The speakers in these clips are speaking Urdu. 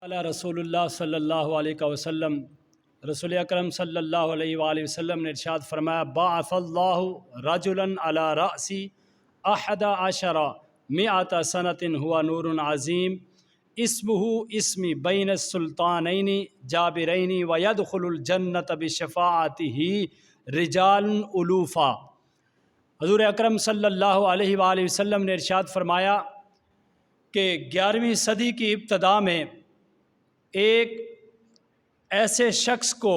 علی رسول اللہ صلی اللہ علیہ وسلم، رسول اکرم صلی اللہ علیہ وآلہ وسلم نے ارشاد فرمایا، بعث اللہ رجلا علی رأسی 11 مئۃ سنۃ ہوا نور عظیم اسمہ اسمی بین السلطانین جابرین ویدخل الجنۃ بشفاعتہ رجال الوفا۔ حضور اکرم صلی اللہ علیہ وآلہ وسلم نے ارشاد فرمایا کہ 11ویں صدی کی ابتدا میں ایک ایسے شخص کو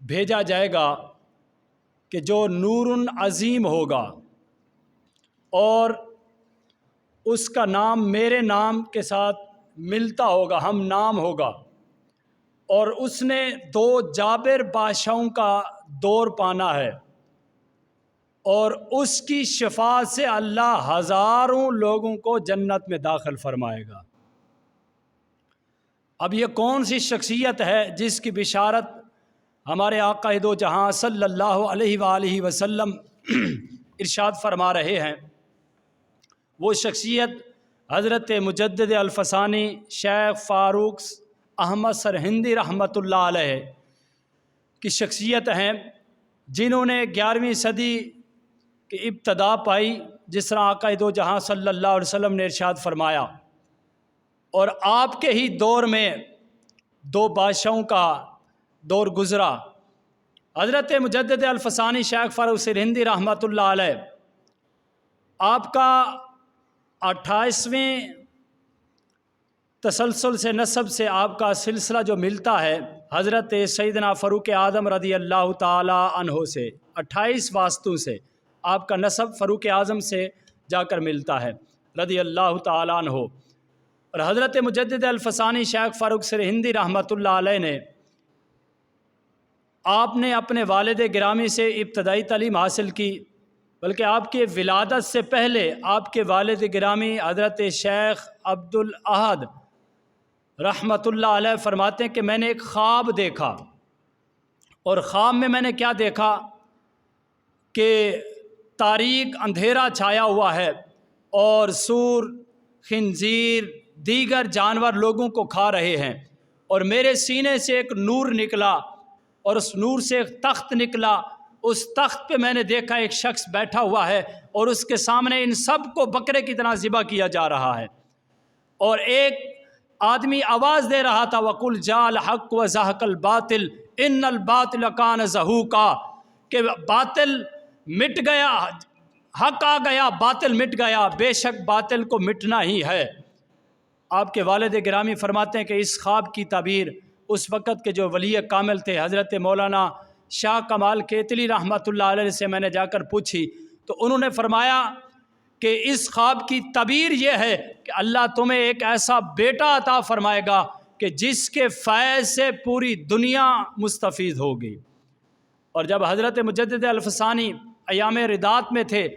بھیجا جائے گا کہ جو نور عظیم ہوگا اور اس کا نام میرے نام کے ساتھ ملتا ہوگا، ہم نام ہوگا، اور اس نے 2 جابر بادشاہوں کا دور پانا ہے، اور اس کی شفاعت سے اللہ ہزاروں لوگوں کو جنت میں داخل فرمائے گا۔ اب یہ کون سی شخصیت ہے جس کی بشارت ہمارے آقا دو جہاں صلی اللہ علیہ وآلہ وسلم ارشاد فرما رہے ہیں؟ وہ شخصیت حضرت مجدد الفسانی شیخ فاروق احمد سرہندی رحمۃ اللہ علیہ کی شخصیت ہیں، جنہوں نے 11ویں صدی کی ابتدا پائی، جس طرح آقا دو جہاں صلی اللہ علیہ وسلم نے ارشاد فرمایا، اور آپ کے ہی دور میں 2 بادشاہوں کا دور گزرا۔ حضرت مجدد الفسانی شیخ فاروق سرہندی رحمۃ اللہ علیہ، آپ کا 28ویں تسلسل سے نسب سے آپ کا سلسلہ جو ملتا ہے حضرت سیدنا فاروق اعظم رضی اللہ تعالی عنہ سے، 28 واسطوں سے آپ کا نسب فاروق اعظم سے جا کر ملتا ہے رضی اللہ تعالی عنہ۔ اور حضرت مجدد الفسانی شیخ فاروق سرہندی رحمۃ اللہ علیہ نے آپ نے اپنے والد گرامی سے ابتدائی تعلیم حاصل کی، بلکہ آپ کے ولادت سے پہلے آپ کے والد گرامی حضرت شیخ عبد الاحد رحمۃ اللہ علیہ فرماتے ہیں کہ میں نے ایک خواب دیکھا، اور خواب میں نے کیا دیکھا کہ تاریک اندھیرا چھایا ہوا ہے، اور سور، خنزیر، دیگر جانور لوگوں کو کھا رہے ہیں، اور میرے سینے سے ایک نور نکلا، اور اس نور سے ایک تخت نکلا، اس تخت پہ میں نے دیکھا ایک شخص بیٹھا ہوا ہے، اور اس کے سامنے ان سب کو بکرے کی طرح ذبح کیا جا رہا ہے، اور ایک آدمی آواز دے رہا تھا، وَقُلْ جَاءَ الْحَقُّ وَزَهَقَ الْبَاطِلُ إِنَّ الْبَاطِلَ كَانَ زَهُوقًا، کہ باطل مٹ گیا، حق آ گیا، باطل مٹ گیا، بے شک باطل کو مٹنا ہی ہے۔ آپ کے والد گرامی فرماتے ہیں کہ اس خواب کی تعبیر اس وقت کے جو ولی کامل تھے حضرت مولانا شاہ کمال کیتلی رحمۃ اللہ علیہ سے میں نے جا کر پوچھی، تو انہوں نے فرمایا کہ اس خواب کی تعبیر یہ ہے کہ اللہ تمہیں ایک ایسا بیٹا عطا فرمائے گا کہ جس کے فیض سے پوری دنیا مستفید ہوگی۔ اور جب حضرت مجدد الفسانی ایام ردات میں تھے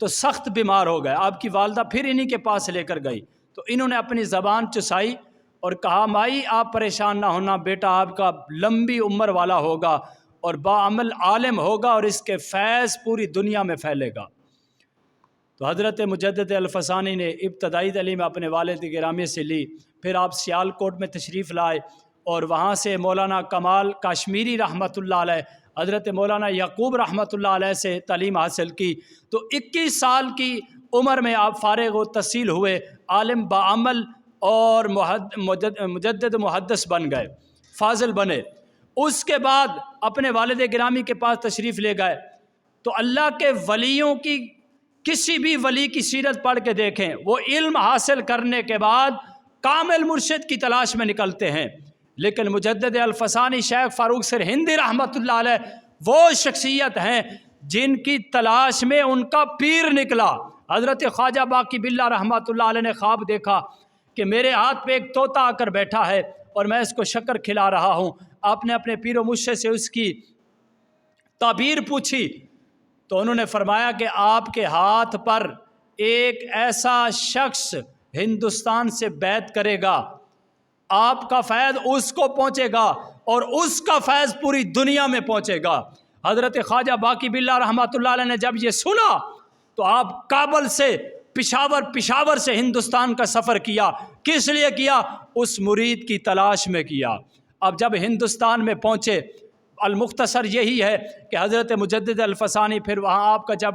تو سخت بیمار ہو گئے، آپ کی والدہ پھر انہی کے پاس لے کر گئی، تو انہوں نے اپنی زبان چسائی اور کہا، مائی آپ پریشان نہ ہونا، بیٹا آپ کا لمبی عمر والا ہوگا اور باعمل عالم ہوگا، اور اس کے فیض پوری دنیا میں پھیلے گا۔ تو حضرت مجدد الفسانی نے ابتدائی تعلیم اپنے والد گرامی سے لی، پھر آپ سیالکوٹ میں تشریف لائے، اور وہاں سے مولانا کمال کاشمیری رحمۃ اللہ علیہ، حضرت مولانا یعقوب رحمۃ اللہ علیہ سے تعلیم حاصل کی، تو 21 سال کی عمر میں آپ فارغ و تحصیل ہوئے، عالم باعمل اور مجدد محدث بن گئے، فاضل بنے۔ اس کے بعد اپنے والد گرامی کے پاس تشریف لے گئے، تو اللہ کے ولیوں کی کسی بھی ولی کی سیرت پڑھ کے دیکھیں، وہ علم حاصل کرنے کے بعد کامل مرشد کی تلاش میں نکلتے ہیں، لیکن مجدد الفسانی شیخ فاروق سرہندی رحمۃ اللہ علیہ وہ شخصیت ہیں جن کی تلاش میں ان کا پیر نکلا۔ حضرت خواجہ باقی باللہ رحمۃ اللہ علیہ نے خواب دیکھا کہ میرے ہاتھ پہ ایک طوطا آ کر بیٹھا ہے اور میں اس کو شکر کھلا رہا ہوں۔ آپ نے اپنے پیر و مرشد سے اس کی تعبیر پوچھی، تو انہوں نے فرمایا کہ آپ کے ہاتھ پر ایک ایسا شخص ہندوستان سے بیعت کرے گا، آپ کا فیض اس کو پہنچے گا اور اس کا فیض پوری دنیا میں پہنچے گا۔ حضرت خواجہ باقی باللہ رحمۃ اللہ علیہ نے جب یہ سنا تو آپ کابل سے پشاور سے ہندوستان کا سفر کیا. کس لیے کیا؟ اس مرید کی تلاش میں کیا. اب جب ہندوستان میں پہنچے، المختصر یہی ہے کہ حضرت مجدد الفسانی پھر وہاں آپ کا جب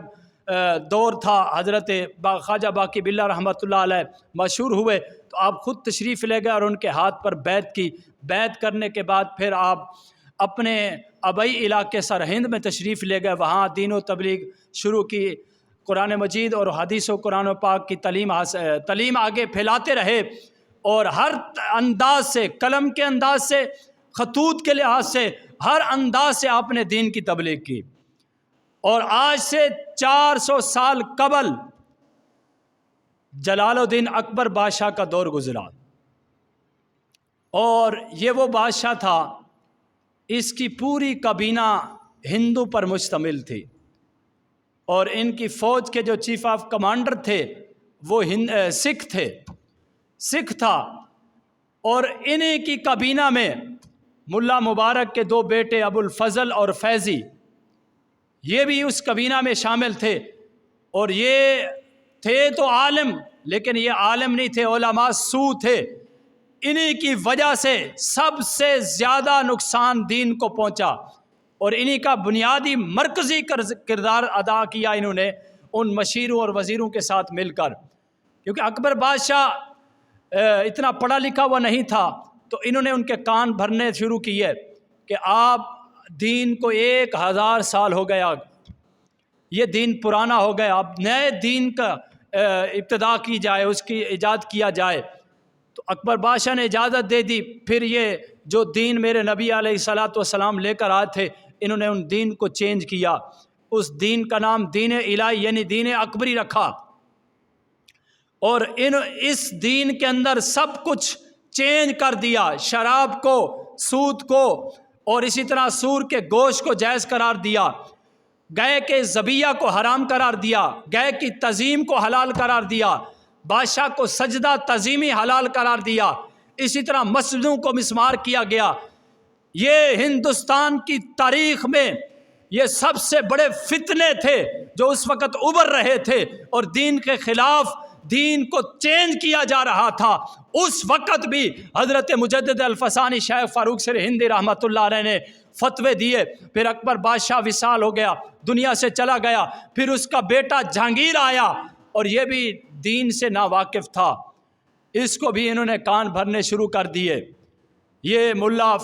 دور تھا، حضرت خواجہ باقی باللہ رحمۃ اللہ علیہ مشہور ہوئے تو آپ خود تشریف لے گئے اور ان کے ہاتھ پر بیعت کی. بیعت کرنے کے بعد پھر آپ اپنے آبائی علاقے سرہند میں تشریف لے گئے، وہاں دین و تبلیغ شروع کی، قرآن مجید اور حدیث و قرآن و پاک کی تعلیم آگے پھیلاتے رہے، اور ہر انداز سے، قلم کے انداز سے، خطوط کے لحاظ سے، ہر انداز سے آپ نے دین کی تبلیغ کی. اور آج سے 400 سال قبل جلال الدین اکبر بادشاہ کا دور گزرا، اور یہ وہ بادشاہ تھا، اس کی پوری کابینہ ہندو پر مشتمل تھی، اور ان کی فوج کے جو چیف آف کمانڈر تھے وہ سکھ تھا. اور انہی کی کابینہ میں ملا مبارک کے 2 بیٹے ابو الفضل اور فیضی، یہ بھی اس کابینہ میں شامل تھے. اور یہ تھے تو عالم، لیکن یہ عالم نہیں تھے، علماء سو تھے. انہی کی وجہ سے سب سے زیادہ نقصان دین کو پہنچا، اور انہی کا بنیادی مرکزی کردار ادا کیا انہوں نے ان مشیروں اور وزیروں کے ساتھ مل کر. کیونکہ اکبر بادشاہ اتنا پڑھا لکھا ہوا نہیں تھا، تو انہوں نے ان کے کان بھرنے شروع کیے کہ آپ دین کو 1000 سال ہو گیا، یہ دین پرانا ہو گیا، اب نئے دین کا ابتدا کی جائے، اس کی ایجاد کیا جائے. تو اکبر بادشاہ نے اجازت دے دی. پھر یہ جو دین میرے نبی علیہ الصلوۃ والسلام لے کر آئے تھے، انہوں نے ان دین کو چینج کیا. اس دین کا نام دین الہی یعنی دین اکبری رکھا، اور اس دین کے اندر سب کچھ چینج کر دیا. شراب کو، سود کو، اور اسی طرح سور کے گوشت کو جائز قرار دیا، گائے کے ذبیحہ کو حرام قرار دیا، گائے کی تعظیم کو حلال قرار دیا، بادشاہ کو سجدہ تعظیمی حلال قرار دیا. اسی طرح مسجدوں کو مسمار کیا گیا. یہ ہندوستان کی تاریخ میں یہ سب سے بڑے فتنے تھے جو اس وقت ابھر رہے تھے، اور دین کے خلاف دین کو چینج کیا جا رہا تھا. اس وقت بھی حضرت مجدد الفسانی شیخ فاروق سرہندی رحمۃ اللہ علیہ نے فتوے دیے. پھر اکبر بادشاہ وصال ہو گیا، دنیا سے چلا گیا. پھر اس کا بیٹا جہانگیر آیا، اور یہ بھی دین سے ناواقف تھا، اس کو بھی انہوں نے کان بھرنے شروع کر دیے. یہ ملا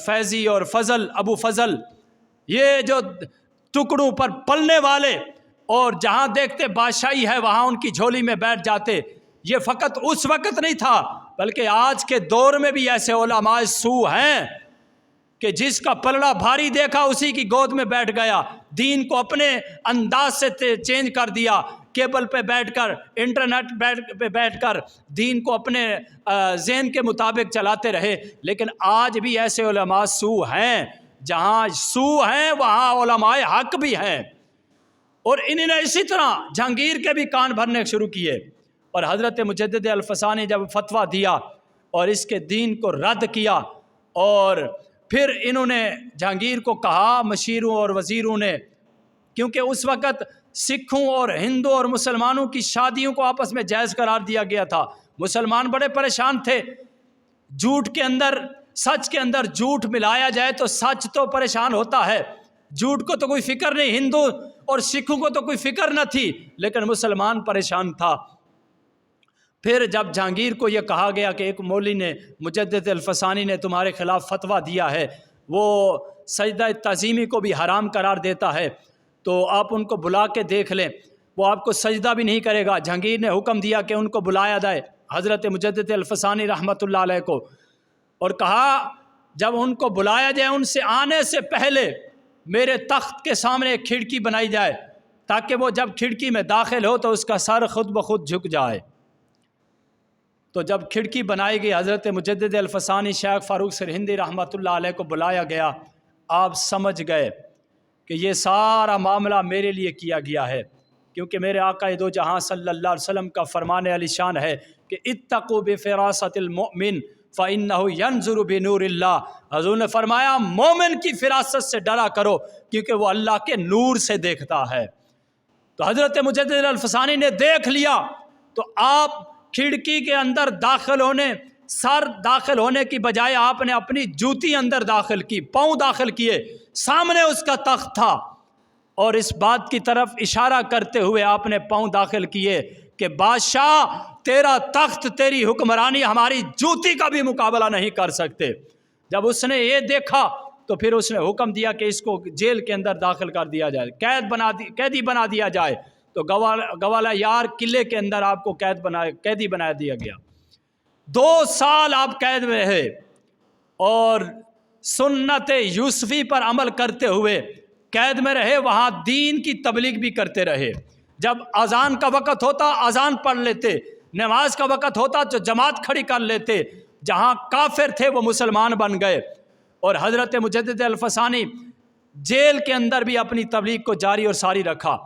فیضی اور فضل، ابو فضل، یہ جو ٹکڑوں پر پلنے والے، اور جہاں دیکھتے بادشاہی ہے وہاں ان کی جھولی میں بیٹھ جاتے. یہ فقط اس وقت نہیں تھا، بلکہ آج کے دور میں بھی ایسے علماء سو ہیں کہ جس کا پلڑا بھاری دیکھا اسی کی گود میں بیٹھ گیا، دین کو اپنے انداز سے چینج کر دیا. کیبل پہ بیٹھ کر، انٹرنیٹ پہ بیٹھ کر دین کو اپنے ذہن کے مطابق چلاتے رہے. لیکن آج بھی ایسے علماء سو ہیں، جہاں سو ہیں وہاں علماء حق بھی ہیں. اور انہوں نے اسی طرح جہانگیر کے بھی کان بھرنے شروع کیے. اور حضرت مجدد الفسانی جب فتویٰ دیا اور اس کے دین کو رد کیا، اور پھر انہوں نے جہانگیر کو کہا، مشیروں اور وزیروں نے، کیونکہ اس وقت سکھوں اور ہندو اور مسلمانوں کی شادیوں کو آپس میں جائز قرار دیا گیا تھا. مسلمان بڑے پریشان تھے، جھوٹ کے اندر، سچ کے اندر جھوٹ ملایا جائے تو سچ تو پریشان ہوتا ہے. جھوٹ کو تو کوئی فکر نہیں، ہندو اور سکھوں کو تو کوئی فکر نہ تھی، لیکن مسلمان پریشان تھا. پھر جب جہانگیر کو یہ کہا گیا کہ ایک مولوی نے، مجدد الفسانی نے تمہارے خلاف فتویٰ دیا ہے، وہ سجدہ تعظیمی کو بھی حرام قرار دیتا ہے، تو آپ ان کو بلا کے دیکھ لیں، وہ آپ کو سجدہ بھی نہیں کرے گا. جہانگیر نے حکم دیا کہ ان کو بلایا جائے، حضرت مجدد الفسانی رحمۃ اللہ علیہ کو، اور کہا جب ان کو بلایا جائے ان سے آنے سے پہلے میرے تخت کے سامنے ایک کھڑکی بنائی جائے، تاکہ وہ جب کھڑکی میں داخل ہو تو اس کا سر خود بخود جھک جائے. تو جب کھڑکی بنائی گئی، حضرت مجدد الفسانی شیخ فاروق سرہندی رحمۃ اللہ علیہ کو بلایا گیا. آپ سمجھ گئے کہ یہ سارا معاملہ میرے لیے کیا گیا ہے، کیونکہ میرے آقا دو جہاں صلی اللہ علیہ وسلم کا فرمان علی شان ہے کہ اتقوا بفراست المؤمن فإنه ينظر بنور اللہ. حضور نے فرمایا مومن کی فراست سے ڈرا کرو، کیونکہ وہ اللہ کے نور سے دیکھتا ہے. تو حضرت مجدد الفسانی نے دیکھ لیا تو آپ کھڑکی کے اندر داخل ہونے کی بجائے آپ نے اپنی جوتی اندر داخل کی، پاؤں داخل کیے، سامنے اس کا تخت تھا، اور اس بات کی طرف اشارہ کرتے ہوئے آپ نے پاؤں داخل کیے کہ بادشاہ تیرا تخت، تیری حکمرانی ہماری جوتی کا بھی مقابلہ نہیں کر سکتے۔ جب اس نے یہ دیکھا تو پھر اس نے حکم دیا کہ اس کو جیل کے اندر داخل کر دیا جائے، قیدی بنا دیا جائے۔ تو گوالہ یار قلعے کے اندر آپ کو قیدی بنا دیا گیا۔ 2 سال آپ قید میں رہے اور سنت یوسفی پر عمل کرتے ہوئے قید میں رہے، وہاں دین کی تبلیغ بھی کرتے رہے۔ جب اذان کا وقت ہوتا اذان پڑھ لیتے، نماز کا وقت ہوتا تو جماعت کھڑی کر لیتے، جہاں کافر تھے وہ مسلمان بن گئے۔ اور حضرت مجدد الفسانی جیل کے اندر بھی اپنی تبلیغ کو جاری اور ساری رکھا۔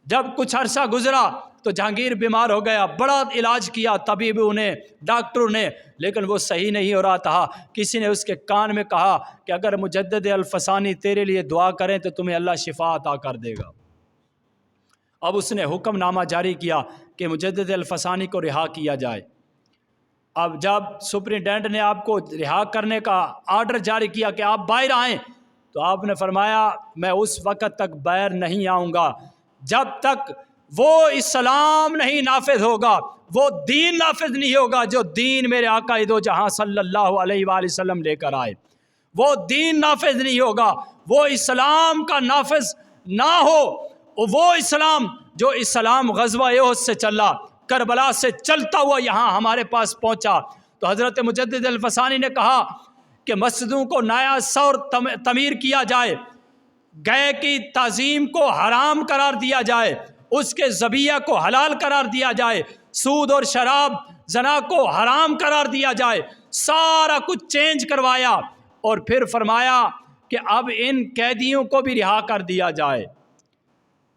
جب کچھ عرصہ گزرا تو جہانگیر بیمار ہو گیا، بڑا علاج کیا طبیبوں نے، ڈاکٹروں نے، لیکن وہ صحیح نہیں ہو رہا تھا۔ کسی نے اس کے کان میں کہا کہ اگر مجدد الفسانی تیرے لیے دعا کریں تو تمہیں اللہ شفا عطا کر دے گا۔ اب اس نے حکم نامہ جاری کیا کہ مجدد الفسانی کو رہا کیا جائے۔ اب جب سپرنٹینڈنٹ نے آپ کو رہا کرنے کا آرڈر جاری کیا کہ آپ باہر آئیں، تو آپ نے فرمایا میں اس وقت تک باہر نہیں آؤں گا جب تک وہ اسلام نہیں نافذ ہوگا، وہ دین نافذ نہیں ہوگا جو دین میرے آقا دو جہاں صلی اللہ علیہ وآلہ وسلم لے کر آئے۔ وہ دین نافذ نہیں ہوگا، وہ اسلام کا نافذ نہ ہو، وہ اسلام جو اسلام غزوہ احد سے چلا، کربلا سے چلتا ہوا یہاں ہمارے پاس پہنچا۔ تو حضرت مجدد الفسانی نے کہا کہ مسجدوں کو نیا سور تعمیر کیا جائے، گئے کی تعظیم کو حرام قرار دیا جائے، اس کے ذبیحہ کو حلال قرار دیا جائے، سود اور شراب زنا کو حرام قرار دیا جائے، سارا کچھ چینج کروایا، اور پھر فرمایا کہ اب ان قیدیوں کو بھی رہا کر دیا جائے۔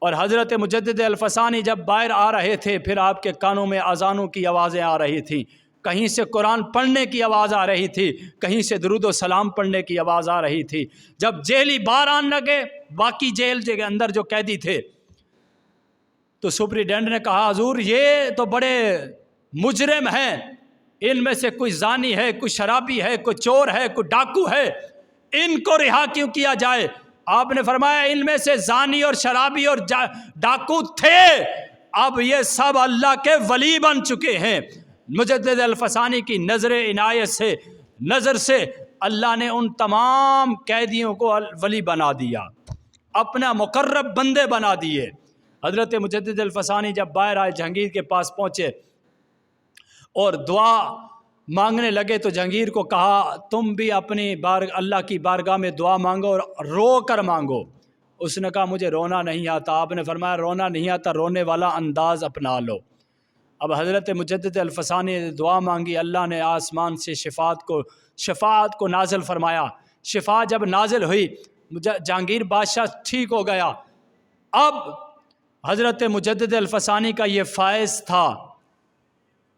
اور حضرت مجدد الفسانی جب باہر آ رہے تھے پھر آپ کے کانوں میں اذانوں کی آوازیں آ رہی تھیں، کہیں سے قرآن پڑھنے کی آواز آ رہی تھی، کہیں سے درود و سلام پڑھنے کی آواز آ رہی تھی۔ جب جیلی باہر آنے لگے، باقی جیل کے اندر جو قیدی تھے، تو سپرنٹینڈنٹ نے کہا حضور یہ تو بڑے مجرم ہیں، ان میں سے کوئی زانی ہے، کوئی شرابی ہے، کوئی چور ہے، کوئی ڈاکو ہے، ان کو رہا کیوں کیا جائے؟ آپ نے فرمایا ان میں سے زانی اور شرابی اور ڈاکو تھے، اب یہ سب اللہ کے ولی بن چکے ہیں۔ مجدد الفسانی کی نظر عنایت سے، نظر سے اللہ نے ان تمام قیدیوں کو ولی بنا دیا، اپنا مقرب بندے بنا دیے۔ حضرت مجدد الفسانی جب باہر آئے، جہانگیر کے پاس پہنچے اور دعا مانگنے لگے تو جہانگیر کو کہا تم بھی اپنی اللہ کی بارگاہ میں دعا مانگو اور رو کر مانگو۔ اس نے کہا مجھے رونا نہیں آتا۔ آپ نے فرمایا رونا نہیں آتا، رونے والا انداز اپنا لو۔ اب حضرت مجدد الفسانی نے دعا مانگی، اللہ نے آسمان سے شفاعت کو نازل فرمایا۔ شفاعت جب نازل ہوئی، جہانگیر بادشاہ ٹھیک ہو گیا۔ اب حضرت مجدد الفسانی کا یہ فائز تھا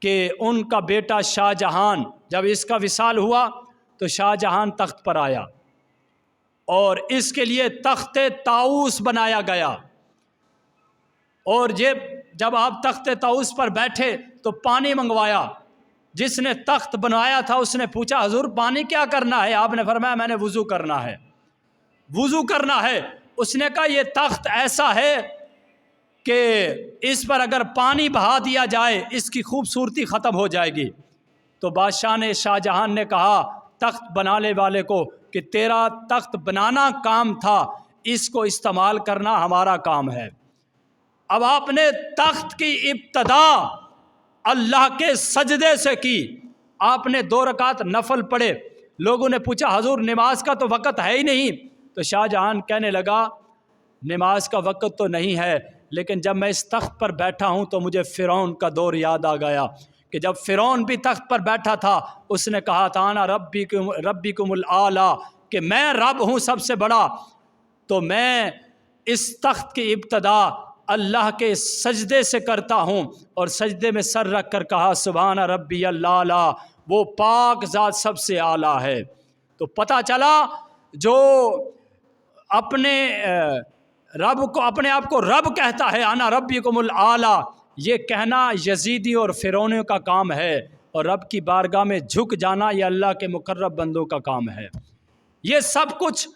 کہ ان کا بیٹا شاہ جہان، جب اس کا وصال ہوا تو شاہ جہان تخت پر آیا اور اس کے لیے تخت طاؤس بنایا گیا۔ اور جب آپ تخت طاؤس پر بیٹھے تو پانی منگوایا۔ جس نے تخت بنوایا تھا اس نے پوچھا حضور پانی کیا کرنا ہے؟ آپ نے فرمایا میں نے وضو کرنا ہے، وضو کرنا ہے۔ اس نے کہا یہ تخت ایسا ہے کہ اس پر اگر پانی بہا دیا جائے اس کی خوبصورتی ختم ہو جائے گی۔ تو بادشاہ نے، شاہ جہان نے کہا تخت بنانے والے کو کہ تیرا تخت بنانا کام تھا، اس کو استعمال کرنا ہمارا کام ہے۔ اب آپ نے تخت کی ابتدا اللہ کے سجدے سے کی۔ آپ نے 2 رکعت نفل پڑھے۔ لوگوں نے پوچھا حضور نماز کا تو وقت ہے ہی نہیں۔ تو شاہ جہان کہنے لگا نماز کا وقت تو نہیں ہے، لیکن جب میں اس تخت پر بیٹھا ہوں تو مجھے فرعون کا دور یاد آ گیا کہ جب فرعون بھی تخت پر بیٹھا تھا اس نے کہا تھا انا ربکم الاعلی، کہ میں رب ہوں سب سے بڑا۔ تو میں اس تخت کی ابتدا اللہ کے سجدے سے کرتا ہوں، اور سجدے میں سر رکھ کر کہا سبحان ربی الاعلی، وہ پاک ذات سب سے اعلیٰ ہے۔ تو پتہ چلا جو اپنے رب کو اپنے آپ کو رب کہتا ہے، انا ربکم الاعلی، یہ کہنا یزیدیوں اور فرعونیوں کا کام ہے، اور رب کی بارگاہ میں جھک جانا یہ اللہ کے مقرب بندوں کا کام ہے۔ یہ سب کچھ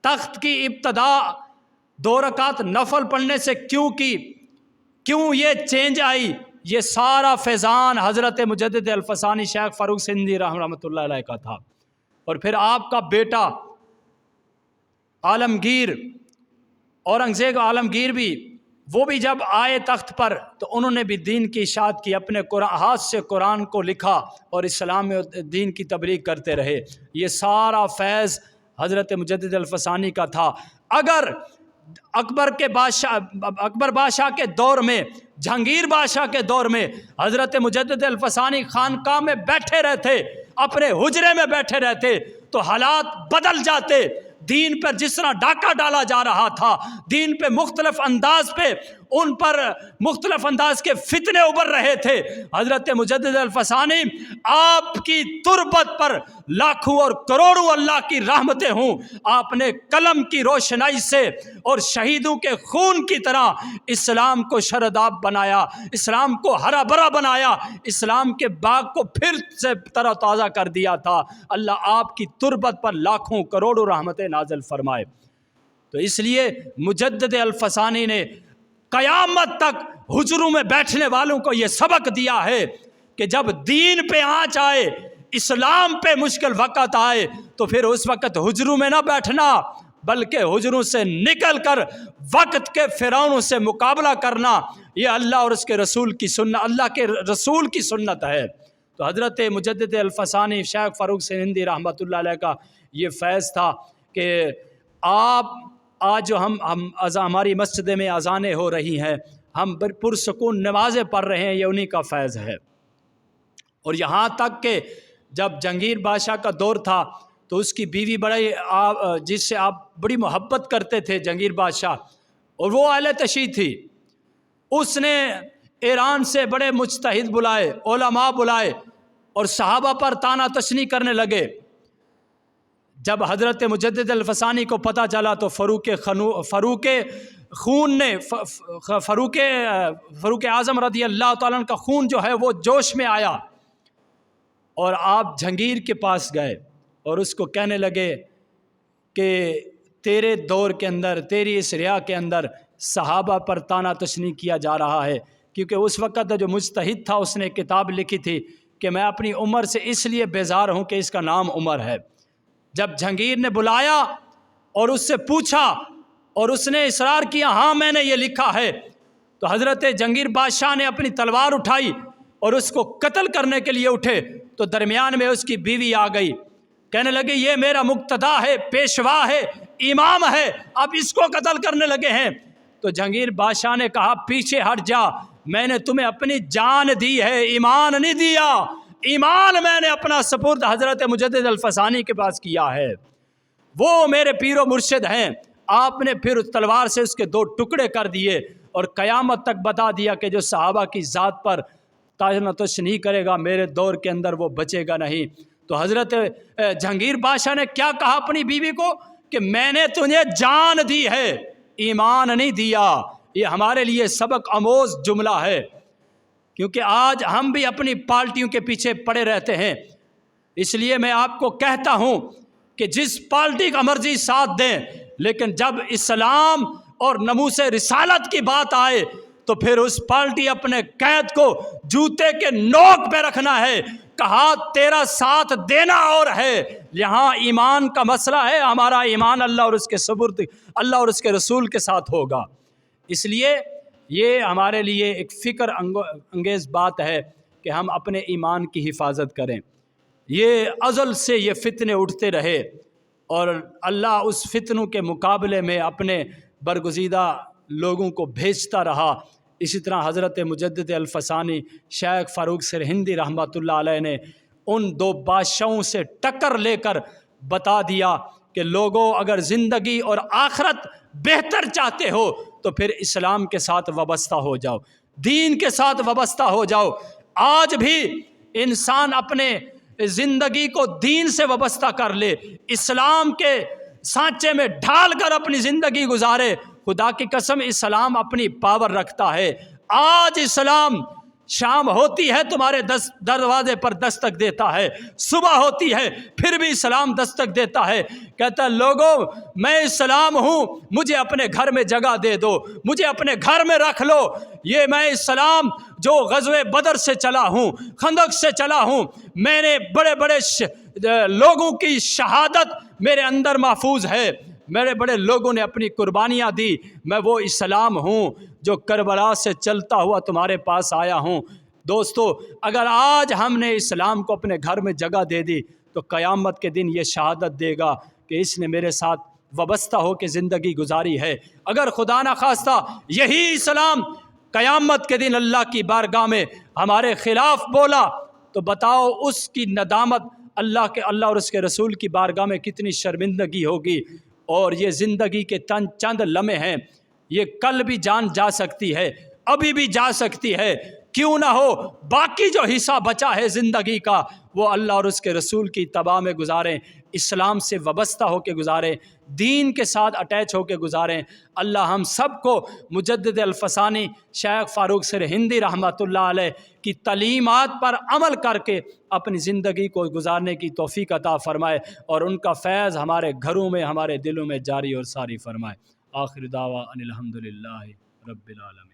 تخت کی ابتدا 2 رکعت نفل پڑھنے سے کیوں یہ چینج آئی؟ یہ سارا فیضان حضرت مجدد الفسانی شیخ فاروق سندھی رحمۃ اللہ علیہ کا تھا۔ اور پھر آپ کا بیٹا عالمگیر، اورنگزیب عالمگیر بھی، وہ بھی جب آئے تخت پر تو انہوں نے بھی دین کی اشاعت کی، اپنے ہاتھ سے قرآن کو لکھا اور اسلام میں دین کی تبلیغ کرتے رہے۔ یہ سارا فیض حضرت مجدد الفسانی کا تھا۔ اگر اکبر بادشاہ کے دور میں، جہانگیر بادشاہ کے دور میں حضرت مجدد الفسانی خانقاہ میں بیٹھے رہتے، اپنے حجرے میں بیٹھے رہتے، تو حالات بدل جاتے۔ دین پر جس طرح ڈاکہ ڈالا جا رہا تھا، دین پہ مختلف انداز پہ ان پر مختلف انداز کے فتنے ابھر رہے تھے، حضرت مجدد الفسانی آپ کی تربت پر لاکھوں اور کروڑوں اللہ کی رحمتیں ہوں، آپ نے قلم کی روشنائی سے اور شہیدوں کے خون کی طرح اسلام کو شرداب بنایا، اسلام کو ہرا بھرا بنایا، اسلام کے باغ کو پھر سے تر و تازہ کر دیا تھا۔ اللہ آپ کی تربت پر لاکھوں کروڑوں رحمتیں نازل فرمائے۔ تو اس لیے مجدد الفسانی نے قیامت تک حجروں میں بیٹھنے والوں کو یہ سبق دیا ہے کہ جب دین پہ آنچ آئے، اسلام پہ مشکل وقت آئے، تو پھر اس وقت حجروں میں نہ بیٹھنا، بلکہ حجروں سے نکل کر وقت کے فرعونوں سے مقابلہ کرنا، یہ اللہ اور اس کے رسول کی سنت، اللہ کے رسول کی سنت ہے۔ تو حضرت مجدد الفسانی شیخ فاروق سندھی رحمۃ اللہ علیہ کا یہ فیض تھا کہ آج جو ہماری مسجد میں اذانیں ہو رہی ہیں، ہم پرسکون نمازیں پڑھ رہے ہیں، یہ انہی کا فیض ہے۔ اور یہاں تک کہ جب جہانگیر بادشاہ کا دور تھا تو اس کی بیوی جس سے آپ بڑی محبت کرتے تھے، جہانگیر بادشاہ، اور وہ اہل تشیع تھی، اس نے ایران سے بڑے مجتہد بلائے، علماء بلائے، اور صحابہ پر طعنہ تشنیع کرنے لگے۔ جب حضرت مجدد الفسانی کو پتہ چلا تو فاروق اعظم رضی اللہ تعالیٰ عنہ کا خون جو ہے وہ جوش میں آیا، اور آپ جہانگیر کے پاس گئے اور اس کو کہنے لگے کہ تیرے دور کے اندر، تیری اس ریا کے اندر صحابہ پر طعنہ تشنیع کیا جا رہا ہے، کیونکہ اس وقت جو مجتہد تھا اس نے کتاب لکھی تھی کہ میں اپنی عمر سے اس لیے بیزار ہوں کہ اس کا نام عمر ہے۔ جب جہانگیر نے بلایا اور اس سے پوچھا اور اس نے اصرار کیا ہاں میں نے یہ لکھا ہے، تو حضرت جہانگیر بادشاہ نے اپنی تلوار اٹھائی اور اس کو قتل کرنے کے لیے اٹھے، تو درمیان میں اس کی بیوی آ گئی، کہنے لگی یہ میرا مقتدا ہے، پیشوا ہے، امام ہے، اب اس کو قتل کرنے لگے ہیں۔ تو جہانگیر بادشاہ نے کہا پیچھے ہٹ جا، میں نے تمہیں اپنی جان دی ہے، ایمان نہیں دیا، ایمان میں نے اپنا سپرد حضرت مجدد الفسانی کے پاس کیا ہے، وہ میرے پیر و مرشد ہیں۔ آپ نے پھر اس تلوار سے اس کے 2 ٹکڑے کر دیے اور قیامت تک بتا دیا کہ جو صحابہ کی ذات پر طعنہ تشنیع کرے گا میرے دور کے اندر وہ بچے گا نہیں۔ تو حضرت جہانگیر بادشاہ نے کیا کہا اپنی بیوی کو کہ میں نے تجھے جان دی ہے، ایمان نہیں دیا۔ یہ ہمارے لیے سبق آموز جملہ ہے، کیونکہ آج ہم بھی اپنی پارٹیوں کے پیچھے پڑے رہتے ہیں۔ اس لیے میں آپ کو کہتا ہوں کہ جس پارٹی کا مرضی ساتھ دیں، لیکن جب اسلام اور ناموس رسالت کی بات آئے تو پھر اس پارٹی اپنے قید کو جوتے کے نوک پہ رکھنا ہے۔ کہا تیرا ساتھ دینا اور ہے، یہاں ایمان کا مسئلہ ہے، ہمارا ایمان اللہ اور اس کے سپرد، اللہ اور اس کے رسول کے ساتھ ہوگا۔ اس لیے یہ ہمارے لیے ایک فکر انگیز بات ہے کہ ہم اپنے ایمان کی حفاظت کریں۔ یہ ازل سے یہ فتنے اٹھتے رہے اور اللہ اس فتنوں کے مقابلے میں اپنے برگزیدہ لوگوں کو بھیجتا رہا۔ اسی طرح حضرت مجدد الفسانی شیخ فاروق سرہندی رحمۃ اللہ علیہ نے ان 2 بادشاہوں سے ٹکر لے کر بتا دیا کہ لوگوں اگر زندگی اور آخرت بہتر چاہتے ہو تو پھر اسلام کے ساتھ وابستہ ہو جاؤ، دین کے ساتھ وابستہ ہو جاؤ۔ آج بھی انسان اپنے زندگی کو دین سے وابستہ کر لے، اسلام کے سانچے میں ڈھال کر اپنی زندگی گزارے، خدا کی قسم اسلام اپنی پاور رکھتا ہے۔ آج اسلام شام ہوتی ہے تمہارے دروازے پر دستک دیتا ہے، صبح ہوتی ہے پھر بھی اسلام دستک دیتا ہے، کہتا ہے لوگوں میں اسلام ہوں، مجھے اپنے گھر میں جگہ دے دو، مجھے اپنے گھر میں رکھ لو۔ یہ میں اسلام جو غزوہ بدر سے چلا ہوں، خندق سے چلا ہوں، میں نے بڑے بڑے لوگوں کی شہادت میرے اندر محفوظ ہے، میرے بڑے لوگوں نے اپنی قربانیاں دی، میں وہ اسلام ہوں جو کربلا سے چلتا ہوا تمہارے پاس آیا ہوں۔ دوستو اگر آج ہم نے اسلام کو اپنے گھر میں جگہ دے دی تو قیامت کے دن یہ شہادت دے گا کہ اس نے میرے ساتھ وابستہ ہو کے زندگی گزاری ہے۔ اگر خدا نہ خواستہ یہی اسلام قیامت کے دن اللہ کی بارگاہ میں ہمارے خلاف بولا تو بتاؤ اس کی ندامت اللہ اور اس کے رسول کی بارگاہ میں کتنی شرمندگی ہوگی۔ اور یہ زندگی کے چند لمحے ہیں، یہ کل بھی جان جا سکتی ہے، ابھی بھی جا سکتی ہے، کیوں نہ ہو باقی جو حصہ بچا ہے زندگی کا وہ اللہ اور اس کے رسول کی اتباع میں گزاریں، اسلام سے وابستہ ہو کے گزاریں، دین کے ساتھ اٹیچ ہو کے گزاریں۔ اللہ ہم سب کو مجدد الفسانی شیخ فاروق سرہندی رحمۃ اللہ علیہ کی تعلیمات پر عمل کر کے اپنی زندگی کو گزارنے کی توفیق عطا فرمائے اور ان کا فیض ہمارے گھروں میں ہمارے دلوں میں جاری اور ساری فرمائے۔ آخر دعویٰ ان الحمدللہ رب العالمین۔